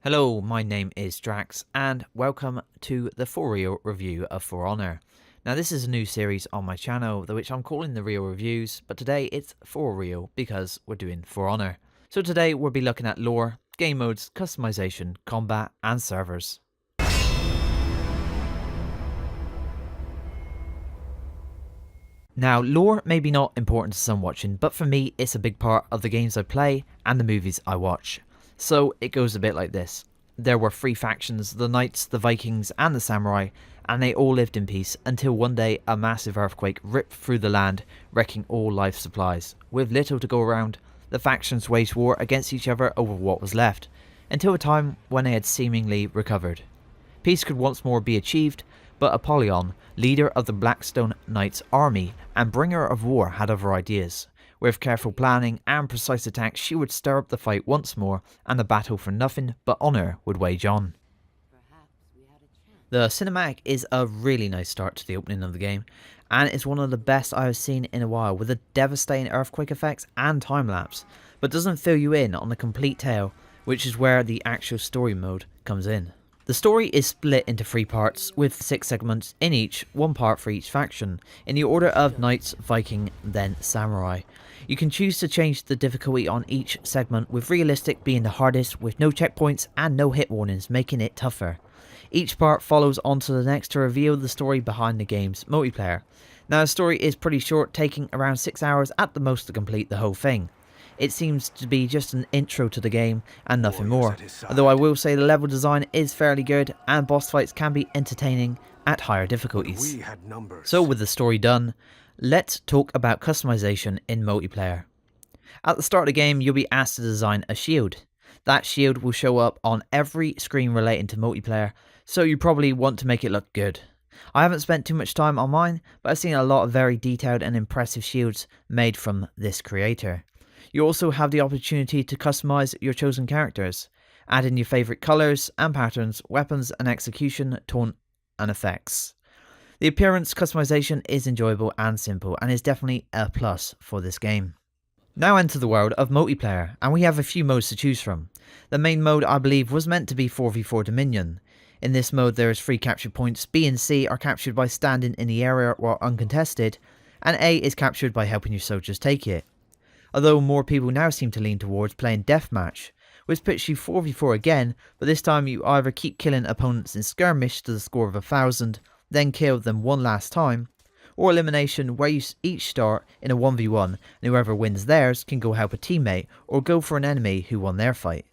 Hello, my name is Drax, and welcome to the For Real review of For Honor. Now, this is a new series on my channel, which I'm calling The Real Reviews, but today it's For Real because we're doing For Honor. So today we'll be looking at lore, game modes, customization, combat, and servers. Now, lore may be not important to some watching, but for me it's a big part of the games I play and the movies I watch. So it goes a bit like this. There were three factions, the Knights, the Vikings and the Samurai, and they all lived in peace until one day a massive earthquake ripped through the land, wrecking all life supplies. With little to go around, the factions waged war against each other over what was left, until a time when they had seemingly recovered. Peace could once more be achieved, but Apollyon, leader of the Blackstone Knights army and bringer of war, had other ideas. With careful planning and precise attacks, she would stir up the fight once more, and the battle for nothing but honour would wage on. The cinematic is a really nice start to the opening of the game, and it's one of the best I have seen in a while, with the devastating earthquake effects and time-lapse, but doesn't fill you in on the complete tale, which is where the actual story mode comes in. The story is split into 3 parts, with 6 segments in each, 1 part for each faction, in the order of Knights, Viking, then Samurai. You can choose to change the difficulty on each segment, with realistic being the hardest, with no checkpoints and no hit warnings, making it tougher. Each part follows on to the next to reveal the story behind the game's multiplayer. Now, the story is pretty short, taking around 6 hours at the most to complete the whole thing. It seems to be just an intro to the game and nothing more, although I will say the level design is fairly good and boss fights can be entertaining at higher difficulties. So with the story done, let's talk about customization in multiplayer. At the start of the game, you'll be asked to design a shield. That shield will show up on every screen relating to multiplayer, so you probably want to make it look good. I haven't spent too much time on mine, but I've seen a lot of very detailed and impressive shields made from this creator. You also have the opportunity to customize your chosen characters, add in your favourite colours and patterns, weapons and execution, taunt and effects. The appearance customization is enjoyable and simple, and is definitely a plus for this game. Now enter the world of multiplayer, and we have a few modes to choose from. The main mode, I believe, was meant to be 4v4 Dominion. In this mode there is 3 capture points. B and C are captured by standing in the area while uncontested, and A is captured by helping your soldiers take it. Although more people now seem to lean towards playing deathmatch, which puts you 4v4 again, but this time you either keep killing opponents in skirmish to the score of 1000, then kill them one last time, or elimination, where you each start in a 1v1 and whoever wins theirs can go help a teammate or go for an enemy who won their fight.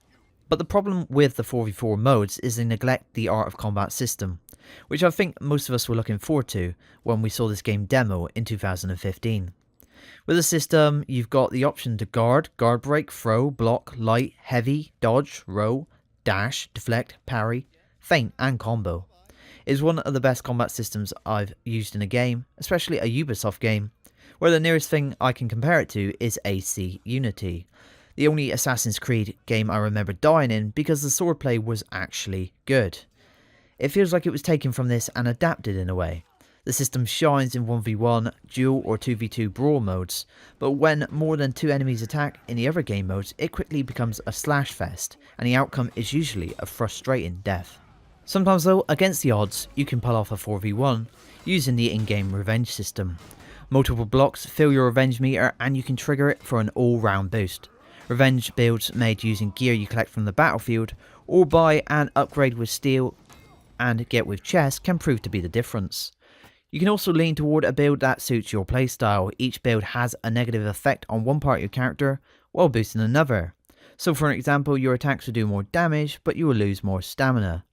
But the problem with the 4v4 modes is they neglect the art of combat system, which I think most of us were looking forward to when we saw this game demo in 2015. With the system, you've got the option to guard break, throw, block, light, heavy, dodge, roll, dash, deflect, parry, feint and combo. It is one of the best combat systems I've used in a game, especially a Ubisoft game, where the nearest thing I can compare it to is AC Unity, the only Assassin's Creed game I remember dying in because the swordplay was actually good. It feels like it was taken from this and adapted in a way. The system shines in 1v1, duel or 2v2 brawl modes, but when more than 2 enemies attack in the other game modes, it quickly becomes a slash fest, and the outcome is usually a frustrating death. Sometimes though, against the odds, you can pull off a 4v1 using the in-game revenge system. Multiple blocks fill your revenge meter and you can trigger it for an all-round boost. Revenge builds made using gear you collect from the battlefield, or buy and upgrade with steel and get with chests can prove to be the difference. You can also lean toward a build that suits your playstyle. Each build has a negative effect on one part of your character while boosting another. So for an example, your attacks will do more damage, but you will lose more stamina.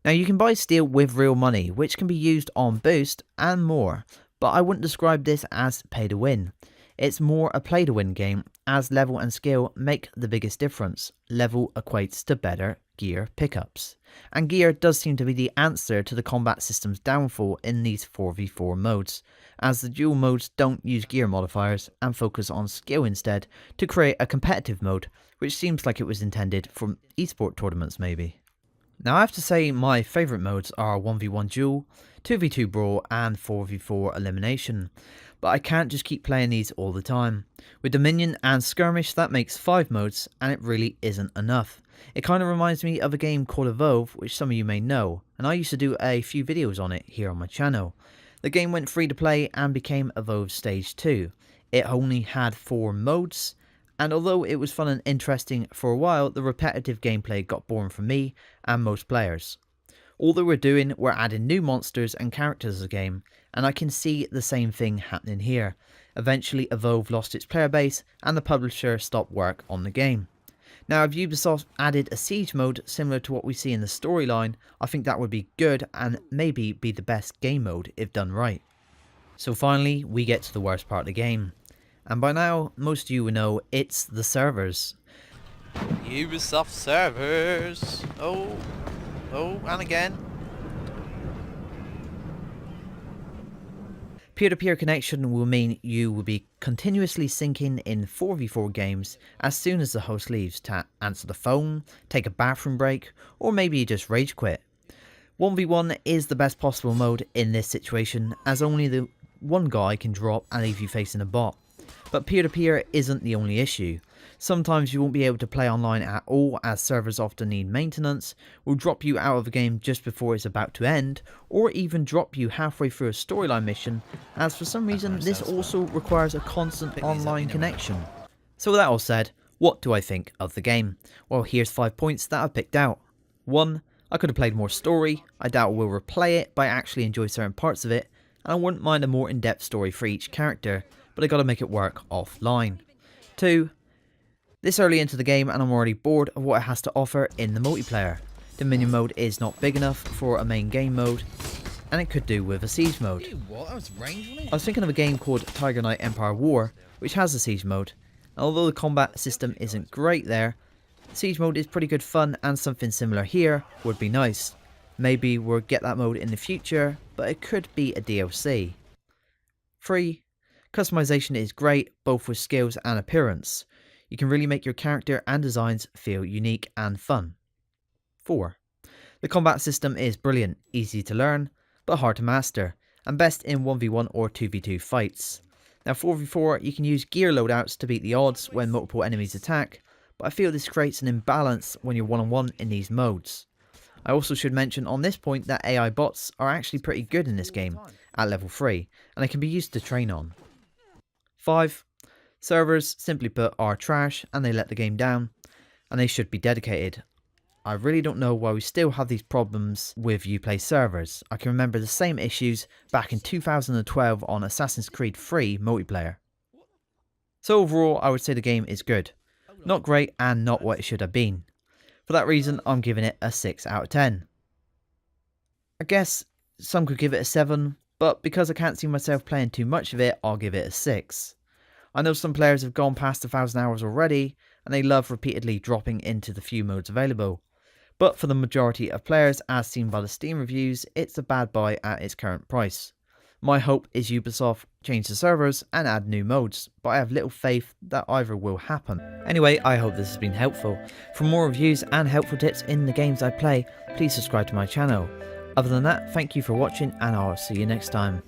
Now you can buy steel with real money, which can be used on boost and more, but I wouldn't describe this as pay to win. It's more a play to win game, as level and skill make the biggest difference. Level equates to better gear pickups, and gear does seem to be the answer to the combat system's downfall in these 4v4 modes, as the dual modes don't use gear modifiers and focus on skill instead to create a competitive mode, which seems like it was intended for esport tournaments maybe. Now I have to say my favourite modes are 1v1 duel, 2v2 brawl and 4v4 elimination, but I can't just keep playing these all the time. With Dominion and Skirmish that makes 5 modes and it really isn't enough. It kind of reminds me of a game called Evolve, which some of you may know, and I used to do a few videos on it here on my channel. The game went free to play and became Evolve Stage 2. It only had 4 modes, and although it was fun and interesting for a while, the repetitive gameplay got boring for me and most players. All that we're doing, we're adding new monsters and characters to the game, and I can see the same thing happening here. Eventually Evolve lost its player base and the publisher stopped work on the game. Now if Ubisoft added a siege mode similar to what we see in the storyline, I think that would be good and maybe be the best game mode if done right. So finally we get to the worst part of the game. And by now most of you will know it's the servers. Ubisoft Servers. Oh, and again. Peer-to-peer connection will mean you will be continuously syncing in 4v4 games as soon as the host leaves to answer the phone, take a bathroom break, or maybe just rage quit. 1v1 is the best possible mode in this situation, as only the one guy can drop and leave you facing a bot. But peer-to-peer isn't the only issue. Sometimes you won't be able to play online at all, as servers often need maintenance, will drop you out of a game just before it's about to end, or even drop you halfway through a storyline mission, as for some reason this also requires a constant online connection. So with that all said, what do I think of the game? Well, here's 5 points that I've picked out. 1. I could have played more story. I doubt I will replay it, but I actually enjoy certain parts of it, and I wouldn't mind a more in-depth story for each character, but I gotta make it work offline. 2. This early into the game and I'm already bored of what it has to offer in the multiplayer. The mini mode is not big enough for a main game mode, and it could do with a siege mode. I was thinking of a game called Tiger Knight Empire War, which has a siege mode, and although the combat system isn't great there, siege mode is pretty good fun, and something similar here would be nice. Maybe we'll get that mode in the future, but it could be a DLC. 3. Customization is great, both with skills and appearance. You can really make your character and designs feel unique and fun. 4. The combat system is brilliant, easy to learn, but hard to master, and best in 1v1 or 2v2 fights. Now 4v4 you can use gear loadouts to beat the odds when multiple enemies attack, but I feel this creates an imbalance when you're one-on-one in these modes. I also should mention on this point that AI bots are actually pretty good in this game, at level 3, and they can be used to train on. 5. Servers, simply put, are trash and they let the game down, and they should be dedicated. I really don't know why we still have these problems with Uplay servers. I can remember the same issues back in 2012 on Assassin's Creed 3 multiplayer. So overall, I would say the game is good. Not great and not what it should have been. For that reason, I'm giving it a 6 out of 10. I guess some could give it a 7, but because I can't see myself playing too much of it, I'll give it a 6. I know some players have gone past 1,000 hours already, and they love repeatedly dropping into the few modes available. But for the majority of players, as seen by the Steam reviews, it's a bad buy at its current price. My hope is Ubisoft change the servers and add new modes, but I have little faith that either will happen. Anyway, I hope this has been helpful. For more reviews and helpful tips in the games I play, please subscribe to my channel. Other than that, thank you for watching and I'll see you next time.